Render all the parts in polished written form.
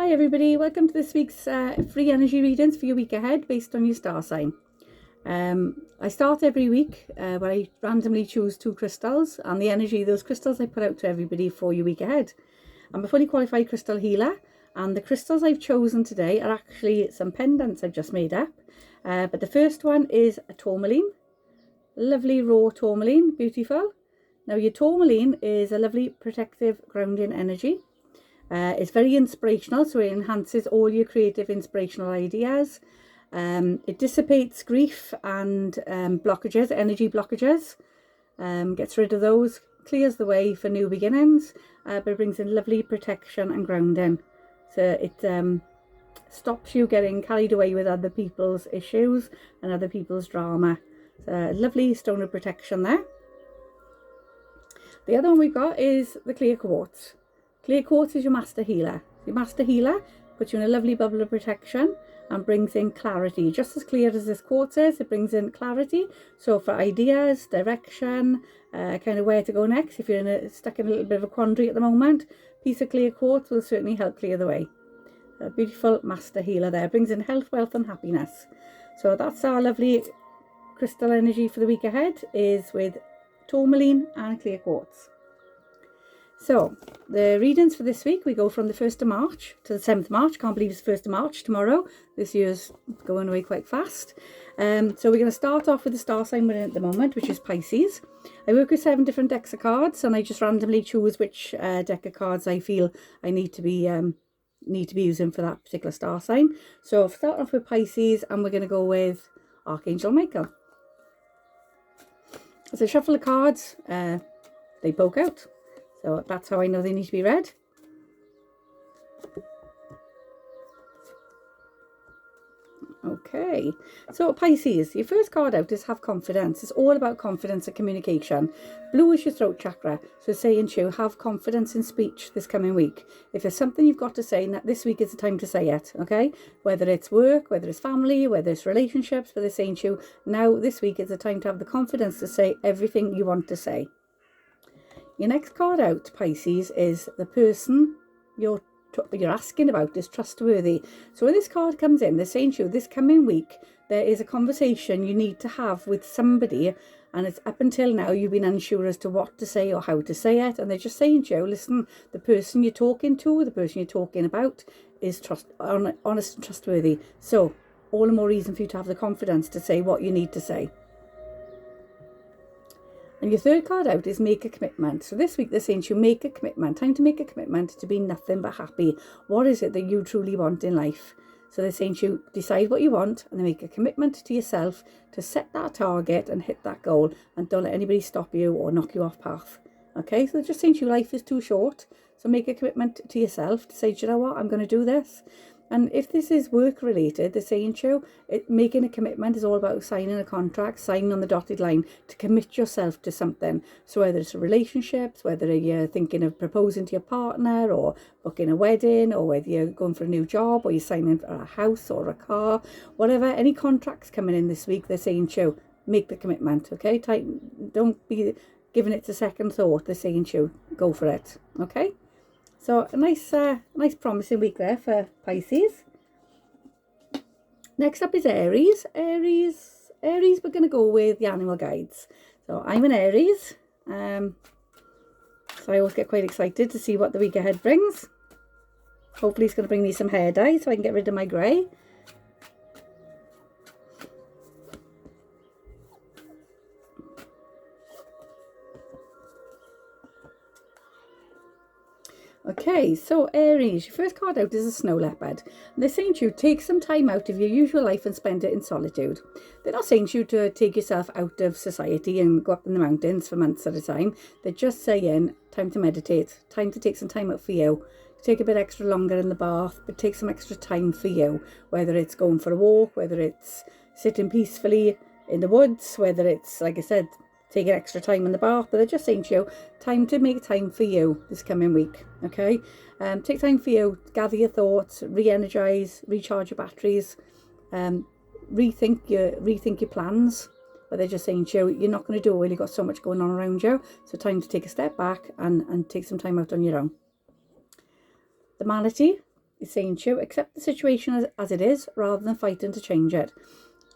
Hi everybody, welcome to this week's free energy readings for your week ahead based on your star sign. I start every week where I randomly choose 2 crystals and the energy of those crystals I put out to everybody for your week ahead. I'm a fully qualified crystal healer and the crystals I've chosen today are actually some pendants I've just made up. But the first one is a tourmaline, lovely raw tourmaline, beautiful. Now your tourmaline is a lovely protective grounding energy. It's very inspirational, so it enhances all your creative inspirational ideas. It dissipates grief and blockages, energy blockages, gets rid of those, clears the way for new beginnings, but it brings in lovely protection and grounding. So it stops you getting carried away with other people's issues and other people's drama. So a lovely stone of protection there. The other one we've got is the clear quartz. Clear quartz is your master healer. Your master healer puts you in a lovely bubble of protection and brings in clarity. Just as clear as this quartz is, it brings in clarity. So for ideas, direction, kind of where to go next, if you're stuck in a little bit of a quandary at the moment, a piece of clear quartz will certainly help clear the way. A beautiful master healer there. Brings in health, wealth and happiness. So that's our lovely crystal energy for the week ahead, is with tourmaline and clear quartz. So, the readings for this week, we go from the 1st of March to the 7th of March. Can't believe it's 1st of March tomorrow. This year's going away quite fast. So we're going to start off with the star sign we're in at the moment, which is Pisces. I work with 7 different decks of cards, and I just randomly choose which deck of cards I feel I need to be using for that particular star sign. So, I'll start off with Pisces, and we're going to go with Archangel Michael. As I shuffle the cards, they poke out. So that's how I know they need to be read. Okay, so Pisces, your first card out is have confidence. It's all about confidence and communication. Blue is your throat chakra, so saying to you, have confidence in speech this coming week. If there's something you've got to say, this week is the time to say it, okay? Whether it's work, whether it's family, whether it's relationships, whether it's saying to you, now this week is the time to have the confidence to say everything you want to say. Your next card out, Pisces, is the person you're asking about is trustworthy. So when this card comes in, they're saying to you, this coming week, there is a conversation you need to have with somebody, and it's up until now you've been unsure as to what to say or how to say it, and they're just saying to you, listen, the person you're talking to, the person you're talking about is honest and trustworthy. So all the more reason for you to have the confidence to say what you need to say. And your third card out is make a commitment. So this week they're saying to you, make a commitment. Time to make a commitment to be nothing but happy. What is it that you truly want in life? So they're saying to you, decide what you want and then make a commitment to yourself to set that target and hit that goal. And don't let anybody stop you or knock you off path. Okay, so they're just saying to you, life is too short. So make a commitment to yourself to say, do you know what, I'm going to do this. And if this is work related, they're saying to you, making a commitment is all about signing a contract, signing on the dotted line to commit yourself to something. So whether it's a relationship, whether you're thinking of proposing to your partner or booking a wedding, or whether you're going for a new job or you're signing for a house or a car, whatever, any contracts coming in this week, they're saying to you, make the commitment, okay? Don't be giving it a second thought. They're saying to you, go for it, okay? So a nice promising week there for Pisces. Next up is Aries. Aries, we're going to go with the animal guides. So I'm an Aries. So I always get quite excited to see what the week ahead brings. Hopefully it's going to bring me some hair dye so I can get rid of my grey. Okay, so Aries, your first card out is a snow leopard. And they're saying to you, take some time out of your usual life and spend it in solitude. They're not saying to you to take yourself out of society and go up in the mountains for months at a time. They're just saying, time to meditate, time to take some time out for you. Take a bit extra longer in the bath, but take some extra time for you. Whether it's going for a walk, whether it's sitting peacefully in the woods, whether it's, like I said, taking extra time in the bath, but they're just saying to you, time to make time for you this coming week, okay? Take time for you, gather your thoughts, re-energize, recharge your batteries, rethink your plans. But they're just saying to you, you're not going to do it while you've got so much going on around you, so time to take a step back and take some time out on your own. The manatee, it's saying to you, accept the situation as it is rather than fighting to change it.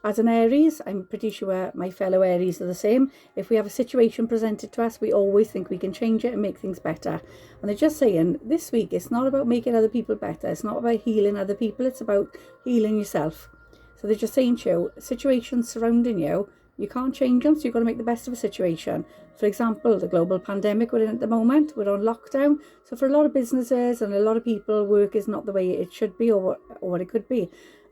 As an Aries, I'm pretty sure my fellow Aries are the same. If we have a situation presented to us, we always think we can change it and make things better. And they're just saying, this week, it's not about making other people better. It's not about healing other people. It's about healing yourself. So they're just saying to you, situations surrounding you, you can't change them, so you've got to make the best of a situation. For example, the global pandemic we're in at the moment, we're on lockdown. So for a lot of businesses and a lot of people, work is not the way it should be or what it could be.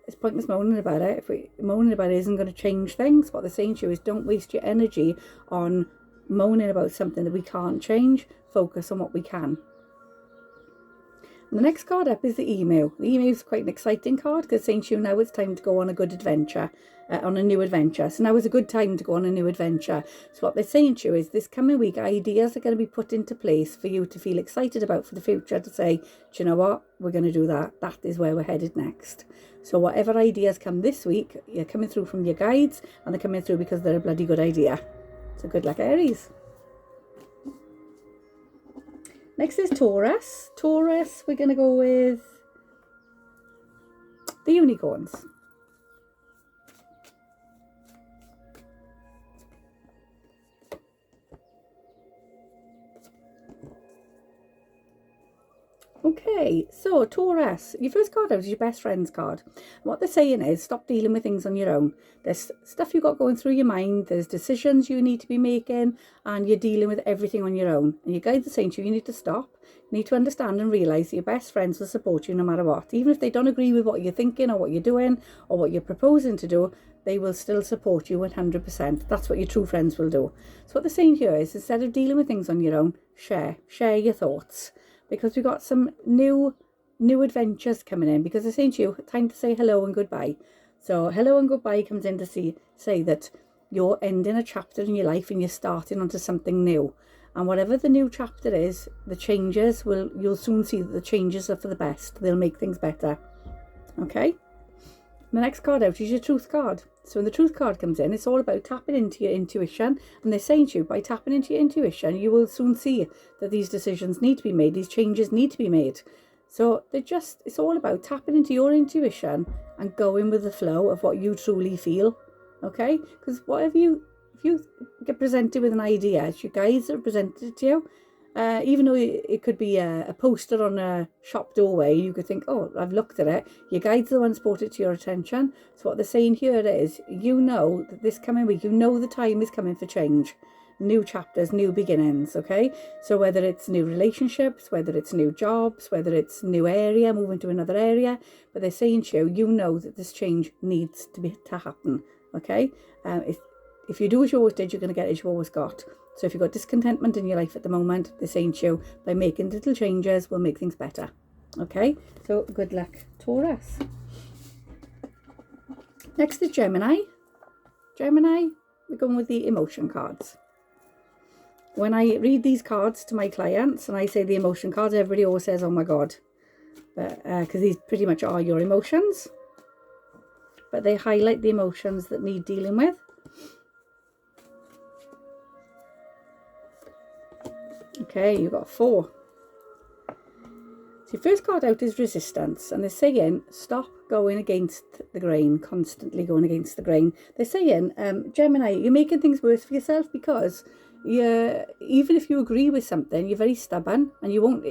It's pointless moaning about it. If we moaning about it isn't going to change things. What they're saying to you is don't waste your energy on moaning about something that we can't change. Focus on what we can. And the next card up is the emu. The emu is quite an exciting card because it's saying to you now it's time to go on a good adventure, on a new adventure. So now is a good time to go on a new adventure. So what they're saying to you is this coming week, ideas are going to be put into place for you to feel excited about for the future, to say, do you know what, we're going to do that. That is where we're headed next. So whatever ideas come this week, you're coming through from your guides, and they're coming through because they're a bloody good idea. So good luck, Aries. Next is Taurus. Taurus, we're going to go with the unicorns. Okay, so Taurus, your first card out is your best friend's card. What they're saying is stop dealing with things on your own. There's stuff you've got going through your mind, there's decisions you need to be making, and you're dealing with everything on your own. And your guides are saying to you, you need to stop. You need to understand and realise that your best friends will support you no matter what. Even if they don't agree with what you're thinking or what you're doing or what you're proposing to do, they will still support you 100%. That's what your true friends will do. So what they're saying here is instead of dealing with things on your own, share your thoughts. Because we've got some new adventures coming in. Because they're saying to you, time to say hello and goodbye. So hello and goodbye comes in to say that you're ending a chapter in your life and you're starting onto something new. And whatever the new chapter is, the changes you'll soon see that the changes are for the best. They'll make things better. Okay? The next card out is your truth card. So when the truth card comes in, it's all about tapping into your intuition. And they're saying to you, by tapping into your intuition, you will soon see that these decisions need to be made. These changes need to be made. So it's all about tapping into your intuition and going with the flow of what you truly feel. Okay? Because if you get presented with an idea, it's your guides that have presented it to you. Even though it could be a poster on a shop doorway, you could think, oh, I've looked at it. Your guide's the ones brought it to your attention. So what they're saying here is, you know that this coming week, you know the time is coming for change. New chapters, new beginnings, okay? So whether it's new relationships, whether it's new jobs, whether it's new area, moving to another area, but they're saying to you, you know that this change needs to happen, okay? If you do as you always did, you're going to get as you always got. So if you've got discontentment in your life at the moment, they're saying to you, by making little changes, we'll make things better. Okay? So good luck, Taurus. Next is Gemini. Gemini, we're going with the emotion cards. When I read these cards to my clients and I say the emotion cards, everybody always says, oh my God. Because these pretty much are your emotions. But they highlight the emotions that need dealing with. Okay, you've got 4. So your first card out is resistance. And they're saying, stop going against the grain, constantly going against the grain. They're saying, Gemini, you're making things worse for yourself because even if you agree with something, you're very stubborn and you won't.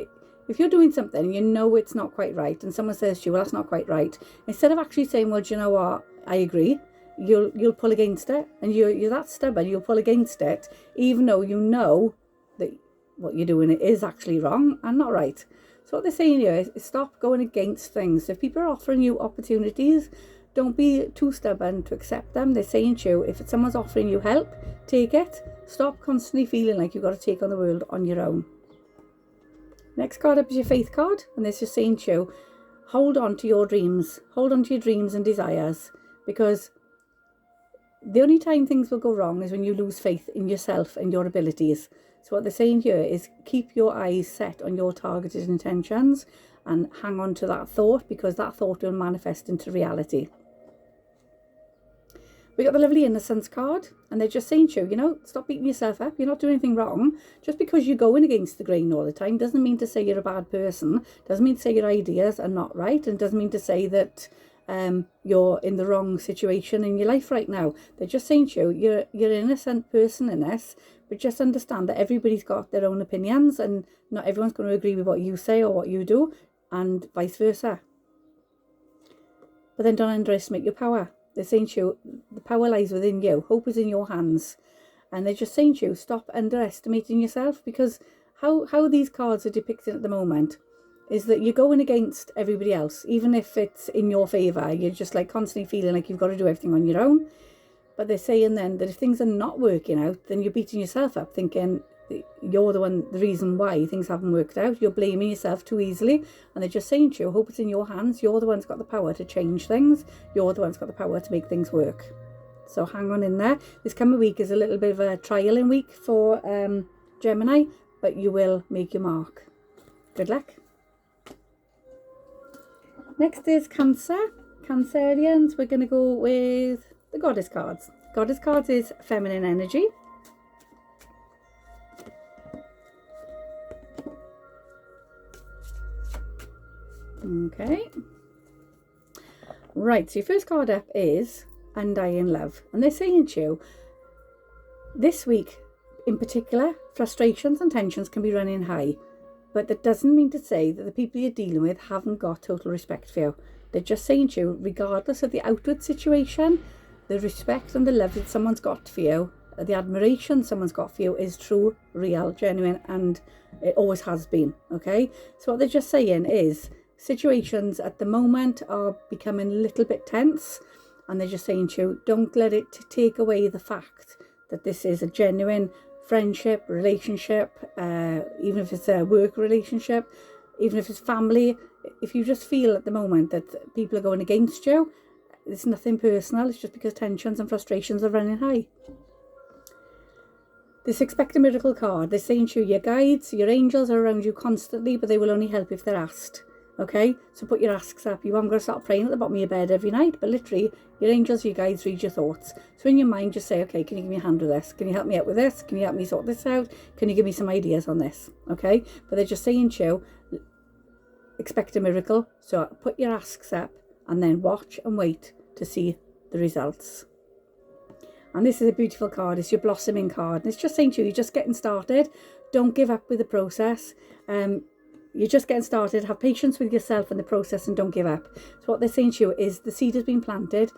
If you're doing something and you know it's not quite right and someone says to you, well, that's not quite right, instead of actually saying, well, do you know what, I agree, you'll pull against it. And you're that stubborn, you'll pull against it, even though you know that what you're doing is actually wrong and not right. So what they're saying here is stop going against things. If people are offering you opportunities, don't be too stubborn to accept them. They're saying to you, if someone's offering you help, take it. Stop constantly feeling like you've got to take on the world on your own. Next card up is your faith card, and this is saying to you, hold on to your dreams. Hold on to your dreams and desires, because the only time things will go wrong is when you lose faith in yourself and your abilities. So what they're saying here is keep your eyes set on your targeted intentions and hang on to that thought, because that thought will manifest into reality. We got the lovely Innocence card, and they're just saying to you, you know, stop beating yourself up. You're not doing anything wrong. Just because you're going against the grain all the time doesn't mean to say you're a bad person. Doesn't mean to say your ideas are not right, and doesn't mean to say that you're in the wrong situation in your life right now. They're just saying to you, you're an innocent person in this, but just understand that everybody's got their own opinions, and not everyone's going to agree with what you say or what you do, and vice versa. But then don't underestimate your power. They're saying to you, the power lies within you. Hope is in your hands. And they're just saying to you, stop underestimating yourself, because how these cards are depicted at the moment is that you're going against everybody else. Even if it's in your favour, you're just like constantly feeling like you've got to do everything on your own. But they're saying then that if things are not working out, then you're beating yourself up, thinking you're the reason why things haven't worked out. You're blaming yourself too easily, and they're just saying to you, hope it's in your hands. You're the one's got the power to change things. You're the one's got the power to make things work. So hang on in there. This coming week is a little bit of a trialing week for Gemini, but you will make your mark. Good luck. Next is Cancer. Cancerians, we're going to go with the Goddess cards. Goddess cards is feminine energy. Okay. Right, so your first card up is Undying Love. And they're saying to you, this week in particular, frustrations and tensions can be running high. But that doesn't mean to say that the people you're dealing with haven't got total respect for you. They're just saying to you, regardless of the outward situation, the respect and the love that someone's got for you, the admiration someone's got for you is true, real, genuine, and it always has been. Okay? So what they're just saying is, situations at the moment are becoming a little bit tense, and they're just saying to you, don't let it take away the fact that this is a genuine friendship, relationship, even if it's a work relationship, even if it's family. If you just feel at the moment that people are going against you, it's nothing personal, it's just because tensions and frustrations are running high. This Expect a Miracle card, they're saying to you, your guides, your angels are around you constantly, but they will only help if they're asked. Okay, so put your asks up. You haven't got to start praying at the bottom of your bed every night, but literally your angels, your guides read your thoughts. So in your mind, just say, okay, can you give me a hand with this? Can you help me out with this? Can you help me sort this out? Can you give me some ideas on this? Okay, but they're just saying to you, expect a miracle. So put your asks up and then watch and wait to see the results. And this is a beautiful card. It's your blossoming card. And it's just saying to you, you're just getting started. Don't give up with the process. You're just getting started. Have patience with yourself and the process, and don't give up. So what they're saying to you is the seed has been planted.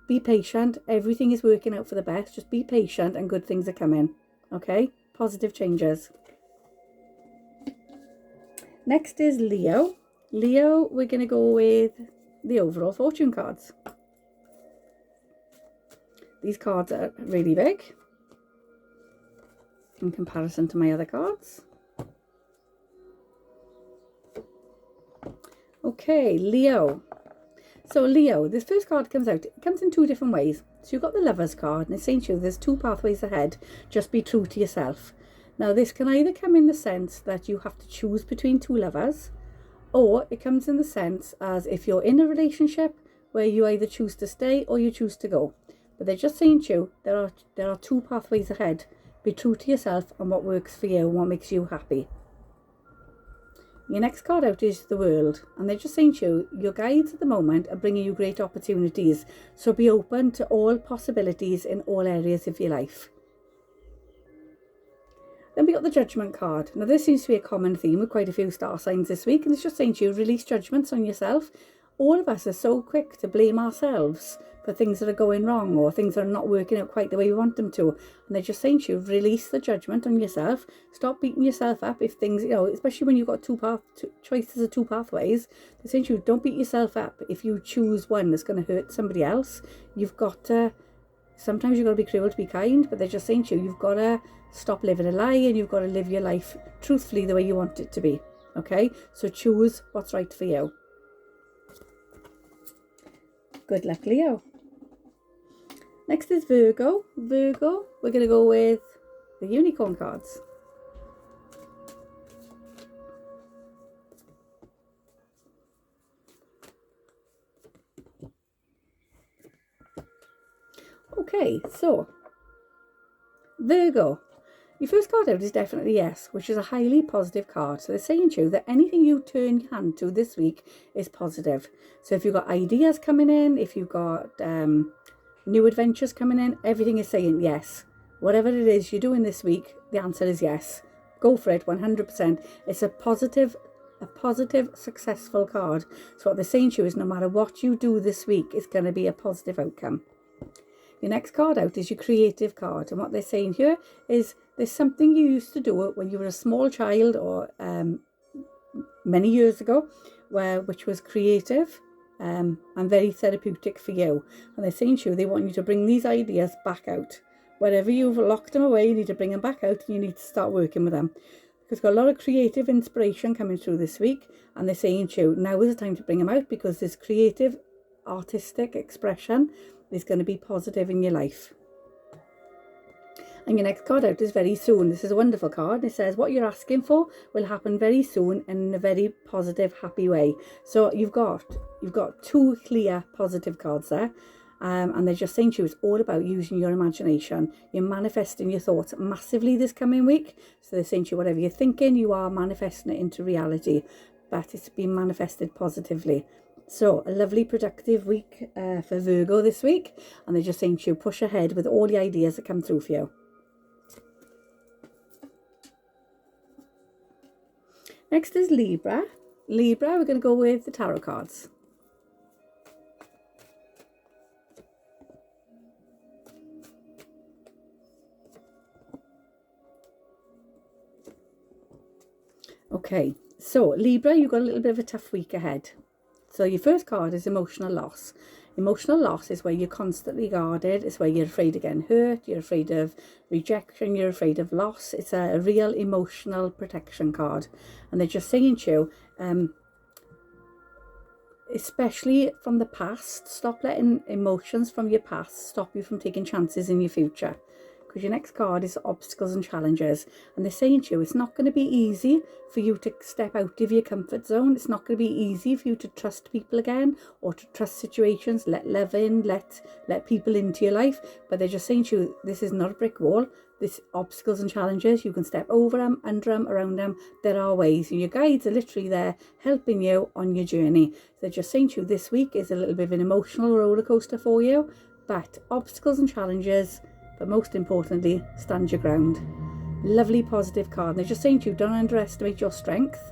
Be patient. Everything is working out for the best. Just be patient and good things are coming. Okay? Positive changes. Next is Leo. Leo, we're going to go with the overall fortune cards. These cards are really big in comparison to my other cards. Okay, Leo. So Leo, this first card comes out. It comes in two different ways. So you've got the Lovers card, and it's saying to you, there's two pathways ahead. Just be true to yourself. Now, this can either come in the sense that you have to choose between two lovers, or it comes in the sense as if you're in a relationship where you either choose to stay or you choose to go. But they're just saying to you, there are two pathways ahead. Be true to yourself and what works for you and what makes you happy. Your next card out is the World, and they're just saying to you, your guides at the moment are bringing you great opportunities. So be open to all possibilities in all areas of your life. Then we got the Judgment card. Now this seems to be a common theme with quite a few star signs this week, and it's just saying to you, release judgments on yourself. All of us are so quick to blame ourselves for things that are going wrong or things that are not working out quite the way we want them to. And they're just saying to you, release the judgment on yourself. Stop beating yourself up if things, especially when you've got two choices of two pathways. They're saying to you, don't beat yourself up if you choose one that's going to hurt somebody else. You've got to, sometimes you've got to be cruel to be kind, but they're just saying to you, you've got to stop living a lie and you've got to live your life truthfully the way you want it to be. Okay? So choose what's right for you. Good luck, Leo. Next is Virgo. Virgo, we're going to go with the Unicorn cards. Okay, so Virgo. Your first card out is definitely yes, which is a highly positive card. So they're saying to you that anything you turn your hand to this week is positive. So if you've got ideas coming in, if you've got new adventures coming in, everything is saying yes. Whatever it is you're doing this week, the answer is yes. Go for it, 100%. It's a positive, successful card. So what they're saying to you is no matter what you do this week, it's going to be a positive outcome. Your next card out is your creative card. And what they're saying here is there's something you used to do when you were a small child or many years ago, which was creative and very therapeutic for you. And they're saying to you, they want you to bring these ideas back out. Wherever you've locked them away, you need to bring them back out and you need to start working with them. Because you've got a lot of creative inspiration coming through this week. And they're saying to you, now is the time to bring them out because this creative, artistic expression is going to be positive in your life. And your next card out is very soon. This is a wonderful card. It says what you're asking for will happen very soon and in a very positive, happy way. So you've got two clear positive cards there. And they're just saying to you, it's all about using your imagination. You're manifesting your thoughts massively this coming week. So they're saying to you, whatever you're thinking, you are manifesting it into reality. But it's being manifested positively. So a lovely productive week for Virgo this week. And they're just saying to you, push ahead with all the ideas that come through for you. Next is Libra. Libra, we're going to go with the tarot cards. Okay, so Libra, you've got a little bit of a tough week ahead. So your first card is emotional loss. Emotional loss is where you're constantly guarded. It's where you're afraid of getting hurt. You're afraid of rejection. You're afraid of loss. It's a real emotional protection card. And they're just saying to you, especially from the past, stop letting emotions from your past stop you from taking chances in your future. Because your next card is obstacles and challenges. And they're saying to you, it's not going to be easy for you to step out of your comfort zone. It's not going to be easy for you to trust people again or to trust situations, let love in, let people into your life. But they're just saying to you, this is not a brick wall. This obstacles and challenges, you can step over them, under them, around them. There are ways. And your guides are literally there helping you on your journey. So they're just saying to you, this week is a little bit of an emotional roller coaster for you. But obstacles and challenges, but most importantly, stand your ground. Lovely positive card. And they're just saying to you, don't underestimate your strength.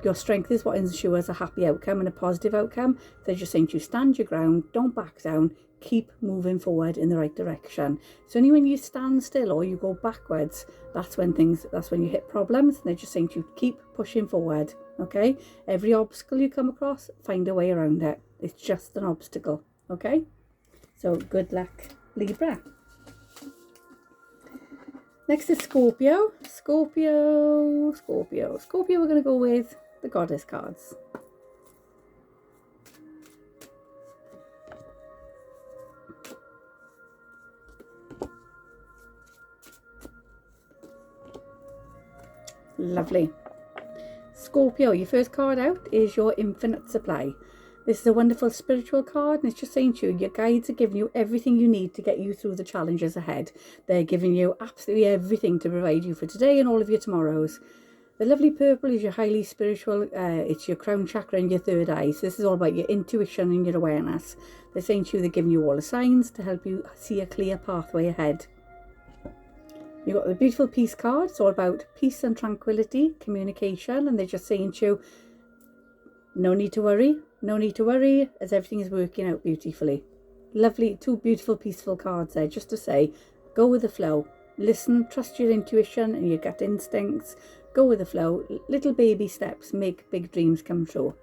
Your strength is what ensures a happy outcome and a positive outcome. They're just saying to you, stand your ground, don't back down, keep moving forward in the right direction. So only when you stand still or you go backwards, that's when you hit problems. And they're just saying to you, keep pushing forward. Okay? Every obstacle you come across, find a way around it. It's just an obstacle. Okay? So good luck, Libra. Next is Scorpio. Scorpio, we're going to go with the goddess cards. Lovely. Scorpio, your first card out is your infinite supply. This is a wonderful spiritual card, and it's just saying to you, your guides are giving you everything you need to get you through the challenges ahead. They're giving you absolutely everything to provide you for today and all of your tomorrows. The lovely purple is your highly spiritual, it's your crown chakra and your third eye. So this is all about your intuition and your awareness. They're saying to you, they're giving you all the signs to help you see a clear pathway ahead. You've got the beautiful peace card. It's all about peace and tranquility, communication, and they're just saying to you, no need to worry, as everything is working out beautifully. Lovely, two beautiful, peaceful cards there, just to say, go with the flow. Listen, trust your intuition and your gut instincts. Go with the flow. Little baby steps make big dreams come true.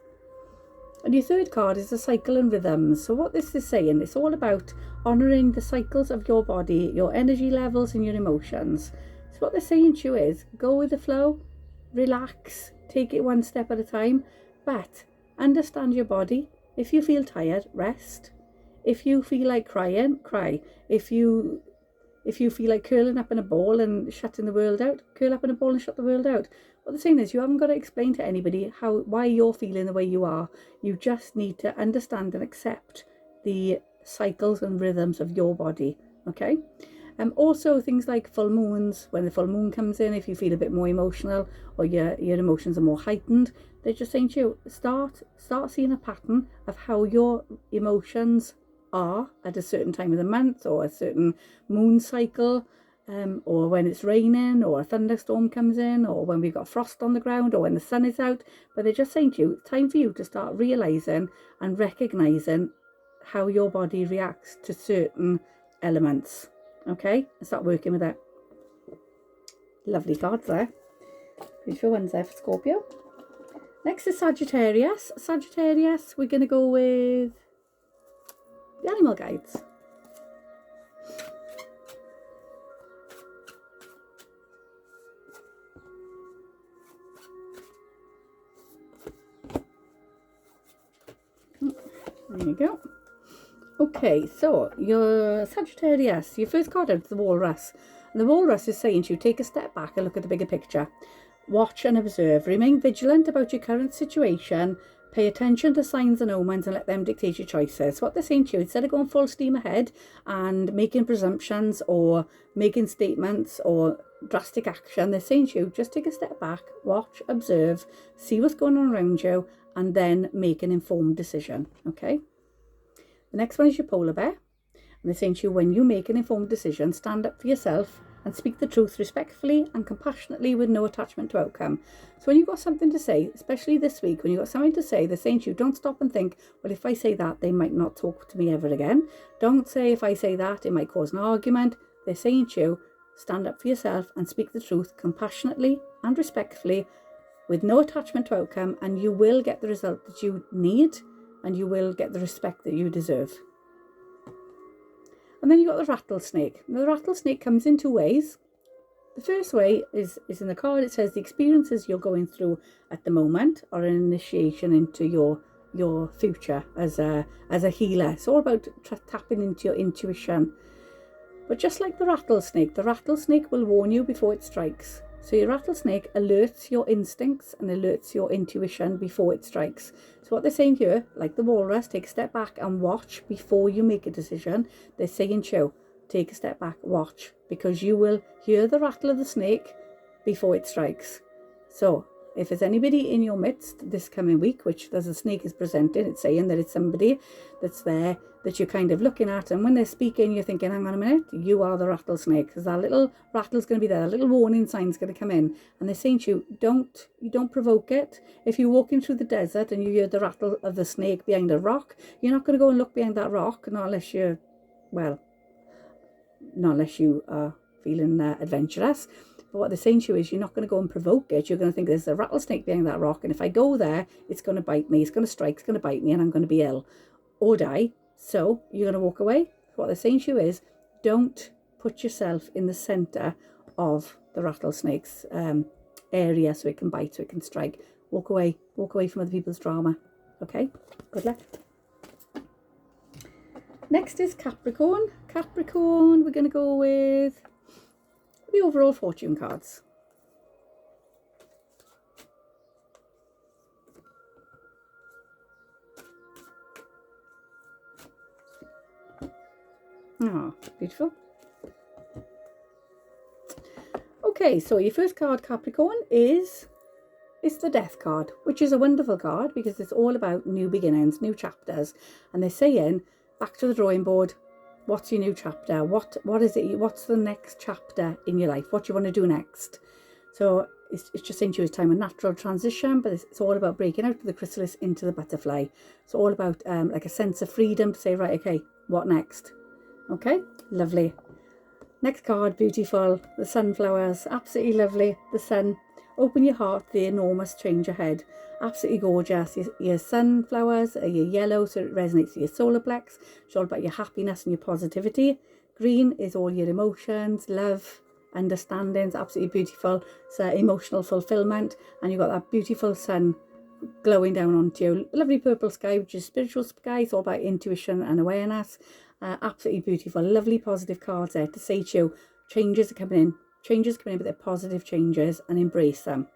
And your third card is the cycle and rhythms. So what this is saying, it's all about honouring the cycles of your body, your energy levels and your emotions. So what they're saying to you is, go with the flow, relax, take it one step at a time, but understand your body. If you feel tired, rest. If you feel like crying, cry. If you feel like curling up in a ball and shutting the world out, curl up in a ball and shut the world out. What they're saying is, you haven't got to explain to anybody why you're feeling the way you are. You just need to understand and accept the cycles and rhythms of your body. okay? Also things like full moons, when the full moon comes in, if you feel a bit more emotional or your emotions are more heightened, they're just saying to you, start seeing a pattern of how your emotions are at a certain time of the month or a certain moon cycle, or when it's raining or a thunderstorm comes in or when we've got frost on the ground or when the sun is out. But they're just saying to you, it's time for you to start realizing and recognizing how your body reacts to certain elements. Okay, and start working with it. Lovely cards there. Beautiful ones there for Scorpio. Next is Sagittarius. Sagittarius, we're going to go with the animal guides. There you go. Okay, so your Sagittarius, your first card out is the Walrus. And the Walrus is saying to you, take a step back and look at the bigger picture. Watch and observe. Remain vigilant about your current situation. Pay attention to signs and omens and let them dictate your choices. What they're saying to you, instead of going full steam ahead and making presumptions or making statements or drastic action, they're saying to you, just take a step back, watch, observe, see what's going on around you, and then make an informed decision, okay? The next one is your polar bear. And they're saying to you, when you make an informed decision, stand up for yourself and speak the truth respectfully and compassionately with no attachment to outcome. So when you've got something to say, especially this week, when you've got something to say, they're saying to you, don't stop and think, well, if I say that, they might not talk to me ever again. Don't say, if I say that, it might cause an argument. They're saying to you, stand up for yourself and speak the truth compassionately and respectfully with no attachment to outcome, and you will get the result that you need, and you will get the respect that you deserve. And then you've got the rattlesnake. Now, the rattlesnake comes in two ways. The first way is in the card. It says the experiences you're going through at the moment are an initiation into your future as a healer. It's all about tapping into your intuition. But just like the rattlesnake will warn you before it strikes. So your rattlesnake alerts your instincts and alerts your intuition before it strikes. So what they're saying here, like the walrus, take a step back and watch before you make a decision. They're saying to you, take a step back, watch, because you will hear the rattle of the snake before it strikes. So if there's anybody in your midst this coming week, which as the snake is presenting, it's saying that it's somebody that's there that you're kind of looking at, and when they're speaking, you're thinking, hang on a minute, you are the rattlesnake, because that little rattle's going to be there, a little warning sign's going to come in, and they're saying to you, don't provoke it. If you're walking through the desert and you hear the rattle of the snake behind a rock, you're not going to go and look behind that rock, not unless you are feeling adventurous. But what they're saying to you is, you're not going to go and provoke it. You're going to think there's a rattlesnake behind that rock, and if I go there, it's going to bite me, it's going to strike, it's going to bite me, and I'm going to be ill or die. So you're going to walk away. What they're saying to you is, don't put yourself in the center of the rattlesnake's area so it can bite, so it can strike. Walk away from other people's drama. Okay, good luck. Next is Capricorn. Capricorn, we're going to go with the overall fortune cards. Oh, beautiful. Okay, so your first card, Capricorn, is the Death card, which is a wonderful card because it's all about new beginnings, new chapters. And they're saying, back to the drawing board. What's your new chapter? What is it? What's the next chapter in your life? What do you want to do next? So it's just saying to you, it's time of natural transition, but it's all about breaking out of the chrysalis into the butterfly. It's all about like a sense of freedom to say, right, okay, what next? Okay, lovely. Next card, beautiful. The sunflowers, absolutely lovely. The sun. Open your heart to the enormous change ahead. Absolutely gorgeous. Your sunflowers are your yellow, so it resonates with your solar plex. It's all about your happiness and your positivity. Green is all your emotions, love, understandings. Absolutely beautiful. It's emotional fulfillment. And you've got that beautiful sun glowing down onto you. Lovely purple sky, which is spiritual sky. It's all about intuition and awareness. Absolutely beautiful. Lovely positive cards there to say to you, changes are coming in. Changes coming in, but they're positive changes, and embrace them.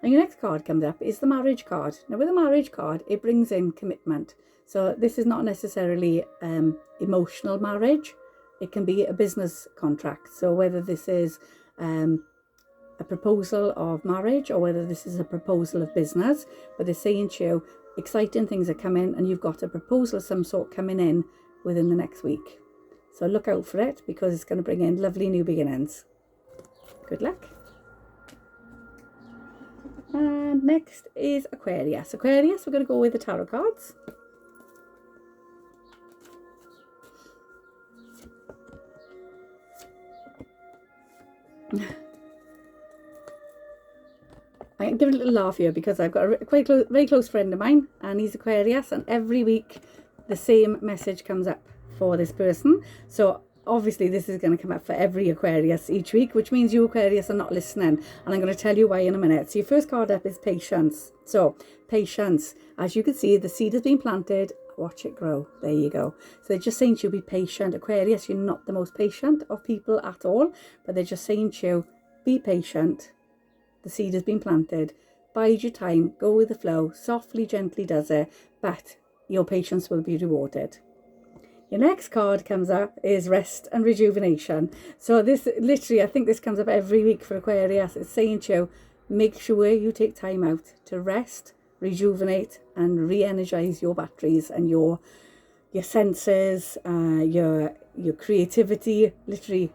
And your next card comes up is the marriage card. Now with the marriage card, it brings in commitment. So this is not necessarily emotional marriage. it can be a business contract. So whether this is a proposal of marriage or whether this is a proposal of business, but they're saying to you, exciting things are coming and you've got a proposal of some sort coming in within the next week. So look out for it, because it's going to bring in lovely new beginnings. Good luck. And next is Aquarius. Aquarius, we're going to go with the tarot cards. I can give a little laugh here because I've got a very close friend of mine, and he's Aquarius, and every week the same message comes up for this person. So obviously this is going to come up for every Aquarius each week, which means you Aquarius are not listening, and I'm going to tell you why in a minute. So your first card up is patience. So patience, as you can see, the seed has been planted, watch it grow. There you go. So they're just saying to you, be patient. Aquarius, you're not the most patient of people at all, but they're just saying to you, be patient. The seed has been planted. Bide your time, go with the flow, softly, gently does it, but your patience will be rewarded. Your next card comes up is rest and rejuvenation. So this literally, I think this comes up every week for Aquarius. It's saying to you, make sure you take time out to rest, rejuvenate and re-energize your batteries and your senses, your creativity, literally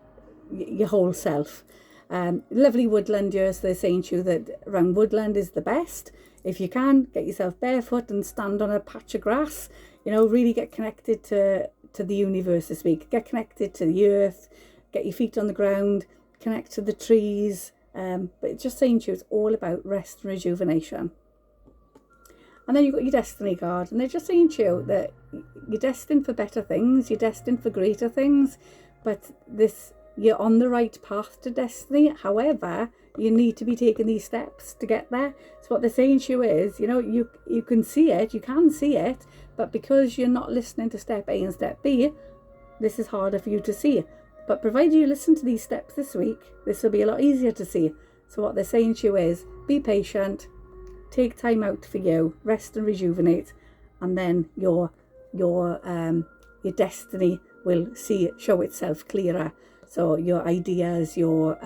your whole self. Lovely woodland here, so they're saying to you that around woodland is the best. If you can, get yourself barefoot and stand on a patch of grass, you know, really get connected to the universe this week. Get connected to the earth, get your feet on the ground, connect to the trees. But it's just saying to you, it's all about rest and rejuvenation. And then you've got your destiny card, and they're just saying to you that you're destined for better things, you're destined for greater things, but you're on the right path to destiny. However, you need to be taking these steps to get there. So what they're saying to you is, you know, you can see it, but because you're not listening to step A and step B, this is harder for you to see. But provided you listen to these steps this week, this will be a lot easier to see. So what they're saying to you is, be patient, take time out for you, rest and rejuvenate, and then your destiny will show itself clearer. So your ideas, your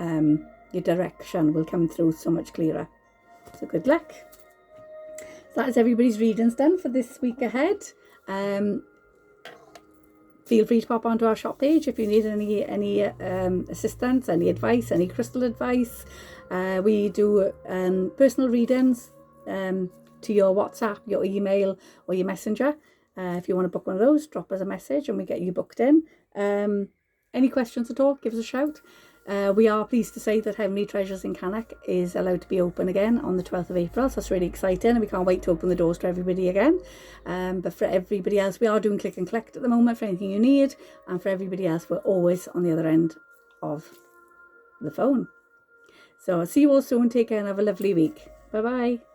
direction will come through so much clearer. So good luck. So that is everybody's readings done for this week ahead. Feel free to pop onto our shop page if you need any assistance, any advice, any crystal advice. We do personal readings to your WhatsApp, your email or your messenger. If you want to book one of those, drop us a message and we get you booked in. Any questions at all, give us a shout. We are pleased to say that Heavenly Treasures in Cannock is allowed to be open again on the 12th of April. So that's really exciting, and we can't wait to open the doors to everybody again. But for everybody else, we are doing click and collect at the moment for anything you need. And for everybody else, we're always on the other end of the phone. So see you all soon. Take care and have a lovely week. Bye-bye.